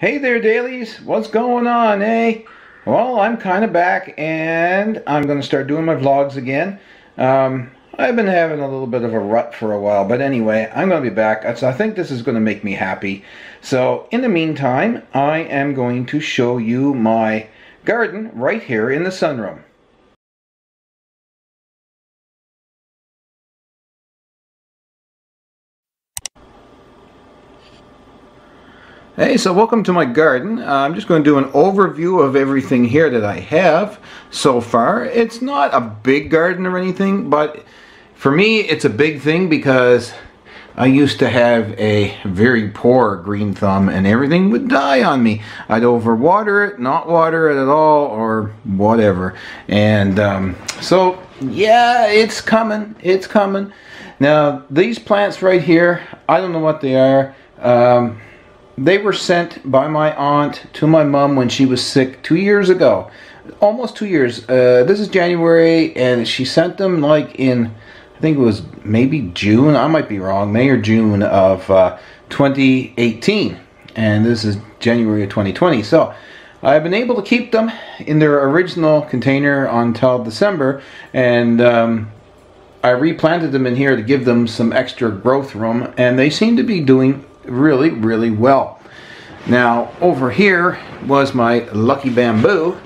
Hey there, dailies. What's going on, eh? Well, I'm kind of back, and I'm going to start doing my vlogs again. I've been having a little bit of a rut for a while, but anyway, I'm going to be back. So I think this is going to make me happy. So, in the meantime, I am going to show you my garden right here in the sunroom. Hey, so welcome to my garden. I'm just going to do an overview of everything here that I have so far. It's not a big garden or anything, but for me it's a big thing because I used to have a very poor green thumb and everything would die on me. I'd overwater it, not water it at all, or whatever. And so yeah, it's coming. It's coming. Now these plants right here, I don't know what they are. They were sent by my aunt to my mom when she was sick 2 years ago. Almost 2 years. This is January, and she sent them like in, I think it was maybe June, I might be wrong, May or June of 2018. And this is January of 2020. So I've been able to keep them in their original container until December, and I replanted them in here to give them some extra growth room, and they seem to be doing really well. Now over here was my lucky bamboo.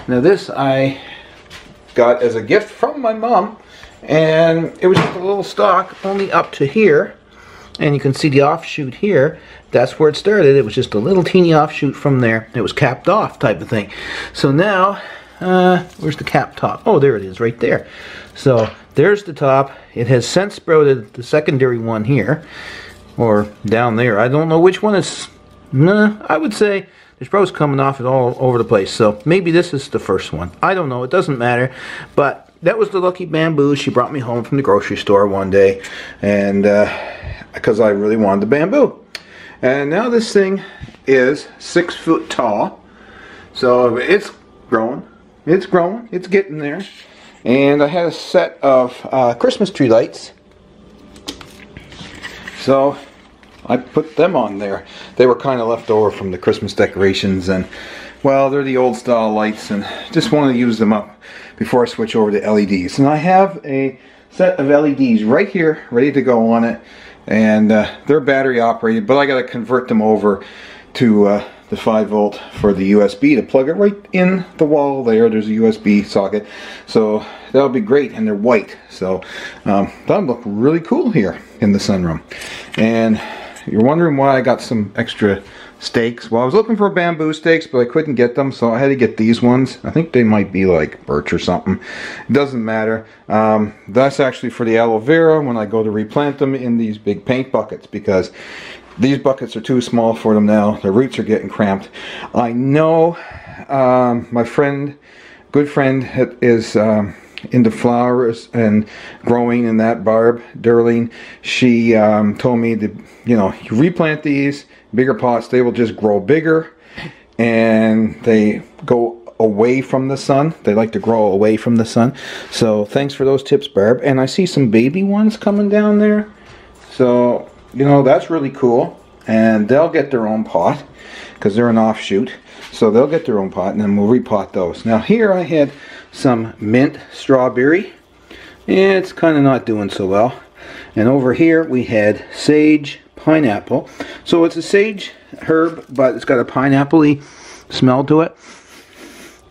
Now this I got as a gift from my mom, and it was just a little stalk only up to here, and you can see the offshoot here. That's where it started. It was just a little teeny offshoot from there. It was capped off type of thing. So now where's the cap top? Oh, there it is right there. So there's the top. It has since sprouted the secondary one here, or down there. I don't know which one is. I would say there's sprouts coming off it all over the place. So maybe this is the first one. I don't know. It doesn't matter. But that was the lucky bamboo she brought me home from the grocery store one day, and because I really wanted the bamboo. And now this thing is 6 foot tall. So it's growing. It's growing. It's getting there. And I had a set of Christmas tree lights. So I put them on there. They were kind of left over from the Christmas decorations, and well, they're the old style lights, and just wanted to use them up before I switch over to LEDs. And I have a set of LEDs right here ready to go on it, and they're battery operated, but I got to convert them over to the 5 volt for the USB to plug it right in the wall there. There's a USB socket, so that'll be great, and they're white, so that'll look really cool here in the sunroom. And you're wondering why I got some extra stakes. Well, I was looking for bamboo stakes, but I couldn't get them, so I had to get these ones. I think they might be like birch or something. It doesn't matter. That's actually for the aloe vera when I go to replant them in these big paint buckets, because these buckets are too small for them now. Their roots are getting cramped. I know my friend, good friend, is into flowers and growing in that, Barb Derling. She told me that, you know, you replant these bigger pots, they will just grow bigger, and they go away from the sun. They like to grow away from the sun. So thanks for those tips, Barb. And I see some baby ones coming down there. So, you know, that's really cool, and they'll get their own pot because they're an offshoot, so they'll get their own pot, and then we'll repot those. Now here I had some mint strawberry. It's kind of not doing so well. And over here we had sage pineapple. So it's a sage herb, but it's got a pineapple-y smell to it.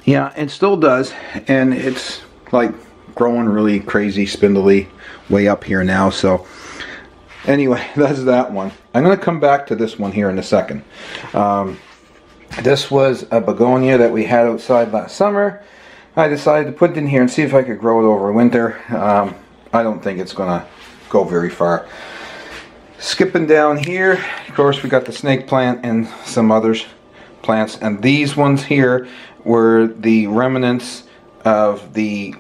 Yeah, it still does, and it's like growing really crazy spindly way up here now. So anyway, that's that one. I'm going to come back to this one here in a second. This was a begonia that we had outside last summer. I decided to put it in here and see if I could grow it over winter. I don't think it's going to go very far. Skipping down here, of course, we got the snake plant and some other plants. And these ones here were the remnants of the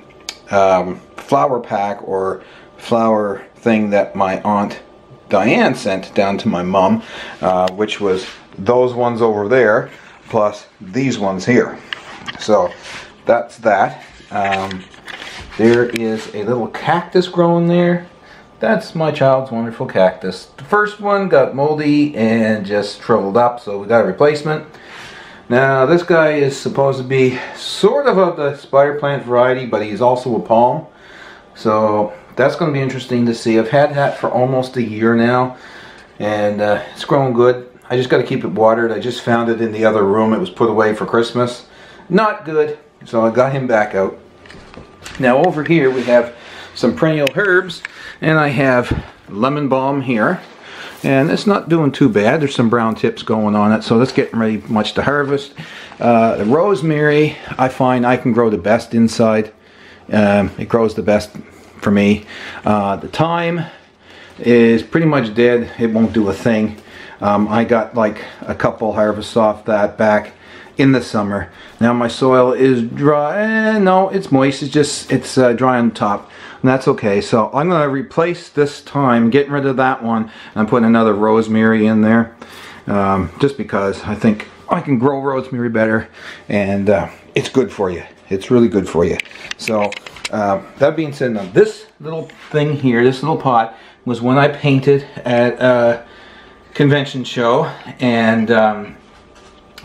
flower pack or flower thing that my aunt Diane sent down to my mom, which was those ones over there plus these ones here. So that's that. There is a little cactus growing there. that's my child's wonderful cactus. The first one got moldy and just shriveled up, so we got a replacement. Now this guy is supposed to be sort of the spider plant variety, but he's also a palm. So that's going to be interesting to see. I've had that for almost a year now, and it's growing good. I just got to keep it watered. I just found it in the other room. It was put away for Christmas. Not good, so I got him back out. Now over here we have some perennial herbs, and I have lemon balm here. And it's not doing too bad. There's some brown tips going on it, so that's getting ready much to harvest. The rosemary, I find I can grow the best inside. It grows the best for me. The thyme is pretty much dead. It won't do a thing. I got like a couple harvests off that back in the summer. Now my soil is dry. No, it's moist. It's dry on top. And that's okay. So I'm going to replace this thyme, getting rid of that one, and I'm putting another rosemary in there, just because I think I can grow rosemary better, and it's good for you. It's really good for you. So that being said, now this little thing here, this little pot, was one I painted at a convention show, and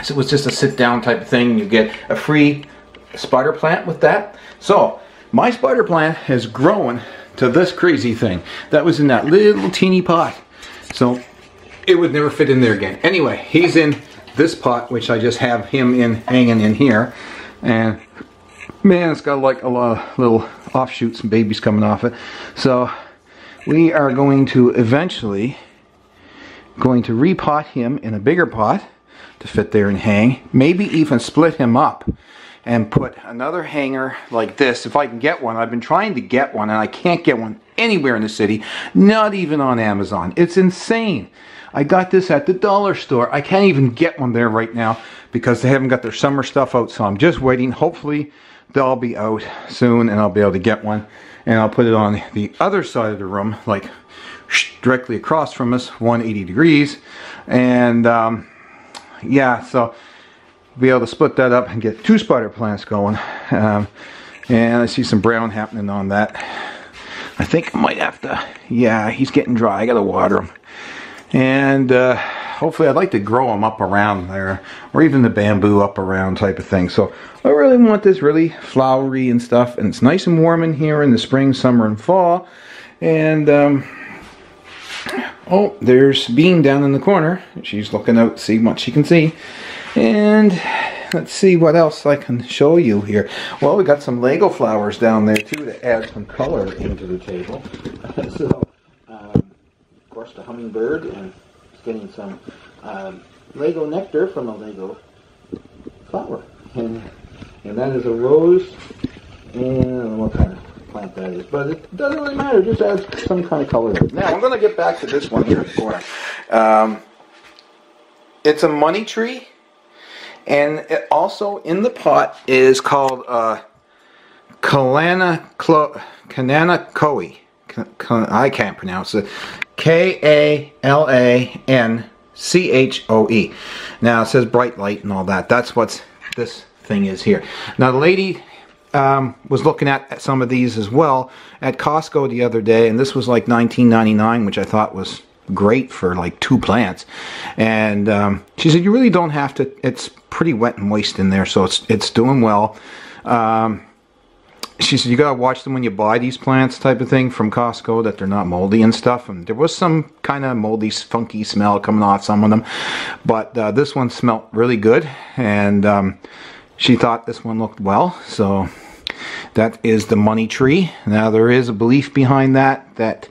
so it was just a sit-down type of thing. You get a free spider plant with that. So my spider plant has grown to this crazy thing that was in that little teeny pot. So it would never fit in there again. Anyway, he's in this pot, which I just have him in, hanging in here. And man, it's got like a lot of little offshoots and babies coming off it. So we are going to eventually repot him in a bigger pot to fit there and hang. Maybe even split him up and put another hanger like this, if I can get one. I've been trying to get one, and I can't get one anywhere in the city, not even on Amazon. It's insane. I got this at the dollar store. I can't even get one there right now because they haven't got their summer stuff out, so I'm just waiting. Hopefully they'll be out soon and I'll be able to get one, and I'll put it on the other side of the room, like directly across from us, 180 degrees, and yeah, so be able to split that up and get two spider plants going. And I see some brown happening on that. I think I might have to, yeah, he's getting dry. I gotta water him. And hopefully I'd like to grow them up around there, or even the bamboo up around type of thing. So I really want this really flowery and stuff, and it's nice and warm in here in the spring, summer, and fall. And oh, there's Bean down in the corner. She's looking out to see what she can see. And let's see what else I can show you here. Well, we got some Lego flowers down there too to add some color into the table. So, of course, the hummingbird, and it's getting some Lego nectar from a Lego flower. And that is a rose, and I don't know what kind of plant that is, but it doesn't really matter. Just adds some kind of color. Now, I'm going to get back to this one here in the corner. It's a money tree. And it also in the pot is called Kananakoe. I can't pronounce it. K-A-L-A-N-C-H-O-E. Now it says bright light and all that. That's what this thing is here. Now the lady was looking at some of these as well at Costco the other day, and this was like $19.99, which I thought was great for like 2 plants. And she said you really don't have to. It's pretty wet and moist in there, so it's doing well. She said you gotta watch them when you buy these plants type of thing from Costco, that they're not moldy and stuff. And there was some kind of moldy, funky smell coming off some of them, but this one smelled really good, and she thought this one looked well. So that is the money tree. Now there is a belief behind that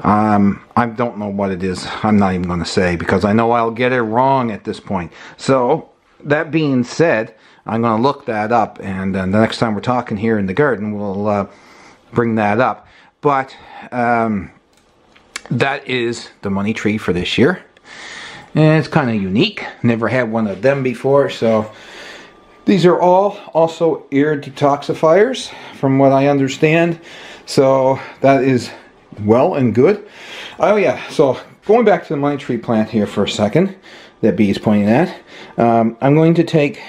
I don't know what it is. I'm not even going to say, because I know I'll get it wrong at this point. So that being said, I'm going to look that up, and the next time we're talking here in the garden, we'll bring that up. But that is the money tree for this year, and it's kind of unique. Never had one of them before. So these are all also ear detoxifiers from what I understand, so that is well and good. Oh yeah, so going back to the money tree plant here for a second that Bee is pointing at, I'm going to take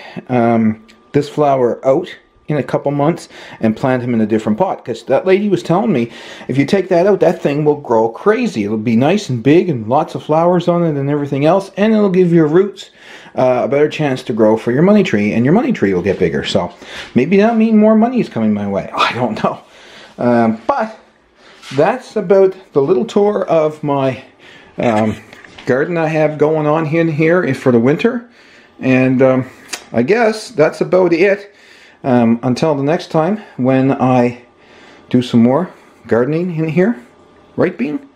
this flower out in a couple months and plant them in a different pot, because that lady was telling me if you take that out, that thing will grow crazy. It'll be nice and big and lots of flowers on it and everything else, and it'll give your roots a better chance to grow for your money tree, and your money tree will get bigger. So maybe that'll mean more money is coming my way. I don't know. But that's about the little tour of my garden I have going on in here for the winter. And I guess that's about it. Until the next time when I do some more gardening in here. Right, Bean?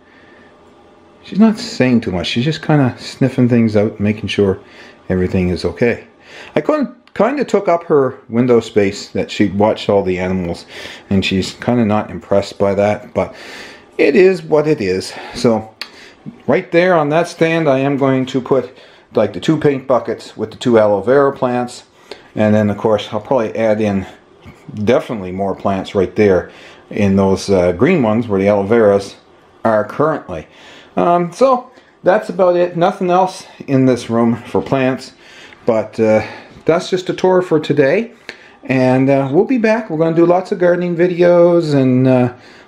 She's not saying too much. She's just kind of sniffing things out, making sure everything is okay. I kind of took up her window space that she'd watched all the animals, and she's kind of not impressed by that, but it is what it is. So right there on that stand, I am going to put like the 2 paint buckets with the 2 aloe vera plants, and then of course I'll probably add in definitely more plants right there in those green ones where the aloe veras are currently. So that's about it. Nothing else in this room for plants, but that's just a tour for today, and we'll be back. We're going to do lots of gardening videos and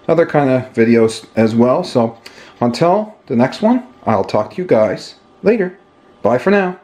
other kind of videos as well. So until the next one, I'll talk to you guys later. Bye for now.